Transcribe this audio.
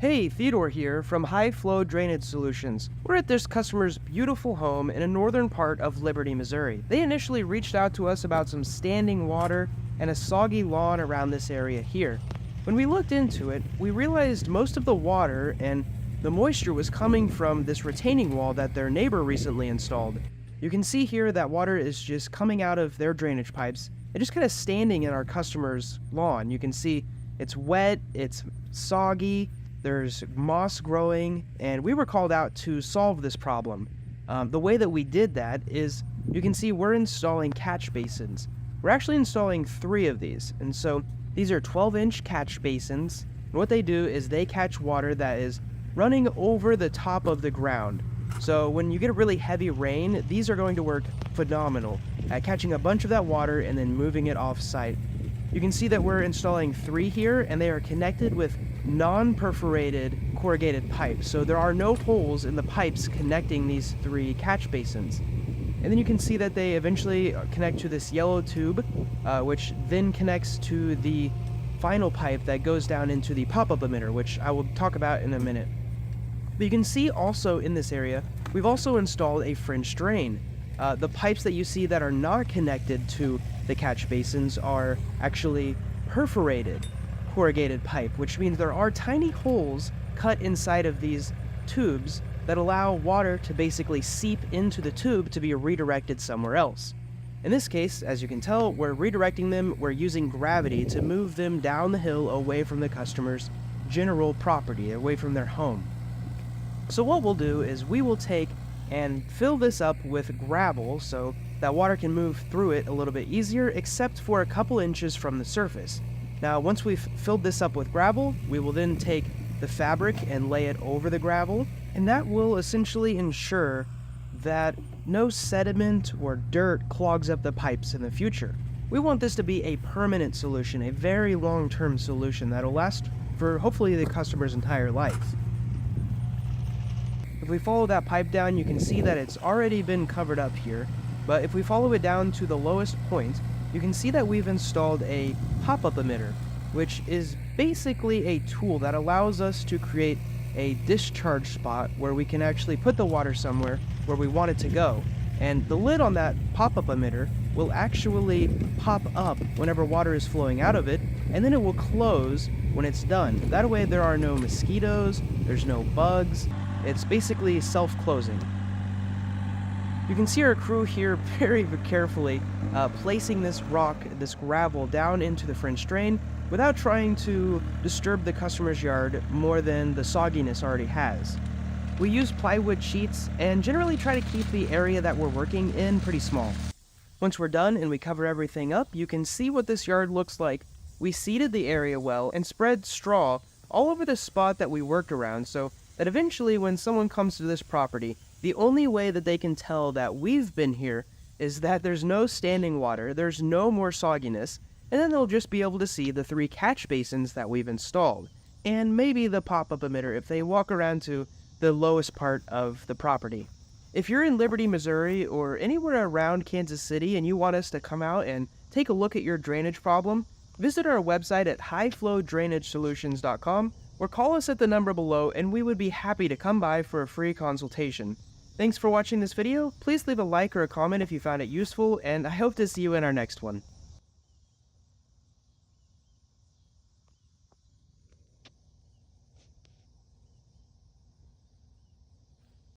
Hey, Theodore here from High Flow Drainage Solutions. We're at this customer's beautiful home in a northern part of Liberty, Missouri. They initially reached out to us about some standing water and a soggy lawn around this area here. When we looked into it, we realized most of the water and the moisture was coming from this retaining wall that their neighbor recently installed. You can see here that water is just coming out of their drainage pipes and just kind of standing in our customer's lawn. You can see it's wet, it's soggy, there's moss growing, and we were called out to solve this problem. The way that we did that is, you can see we're installing catch basins. We're actually installing 3 of these, and so these are 12-inch catch basins, and what they do is they catch water that is running over the top of the ground. So when you get a really heavy rain, these are going to work phenomenal at catching a bunch of that water and then moving it off-site. You can see that we're installing 3 here, and they are connected with non-perforated corrugated pipes. So there are no holes in the pipes connecting these 3 catch basins. And then you can see that they eventually connect to this yellow tube, which then connects to the final pipe that goes down into the pop-up emitter, which I will talk about in a minute. But you can see also in this area, we've also installed a French drain. The pipes that you see that are not connected to the catch basins are actually perforated corrugated pipe, which means there are tiny holes cut inside of these tubes that allow water to basically seep into the tube to be redirected somewhere else. In this case, as you can tell, we're redirecting them, we're using gravity to move them down the hill away from the customer's general property, away from their home. So what we'll do is we will take and fill this up with gravel so that water can move through it a little bit easier, except for a couple inches from the surface. Now, once we've filled this up with gravel, we will then take the fabric and lay it over the gravel, and that will essentially ensure that no sediment or dirt clogs up the pipes in the future. We want this to be a permanent solution, a very long-term solution that will last for hopefully the customer's entire life. If we follow that pipe down, you can see that it's already been covered up here, but if we follow it down to the lowest point, you can see that we've installed a pop-up emitter, which is basically a tool that allows us to create a discharge spot where we can actually put the water somewhere where we want it to go. And the lid on that pop-up emitter will actually pop up whenever water is flowing out of it, and then it will close when it's done. That way there are no mosquitoes, there's no bugs, it's basically self-closing. You can see our crew here very carefully placing this rock, this gravel, down into the French drain without trying to disturb the customer's yard more than the sogginess already has. We use plywood sheets and generally try to keep the area that we're working in pretty small. Once we're done and we cover everything up, you can see what this yard looks like. We seeded the area well and spread straw all over the spot that we worked around so that eventually when someone comes to this property, the only way that they can tell that we've been here is that there's no standing water, there's no more sogginess, and then they'll just be able to see the 3 catch basins that we've installed, and maybe the pop-up emitter if they walk around to the lowest part of the property. If you're in Liberty, Missouri, or anywhere around Kansas City and you want us to come out and take a look at your drainage problem, visit our website at highflowdrainagesolutions.com or call us at the number below and we would be happy to come by for a free consultation. Thanks for watching this video. Please leave a like or a comment if you found it useful, and I hope to see you in our next one.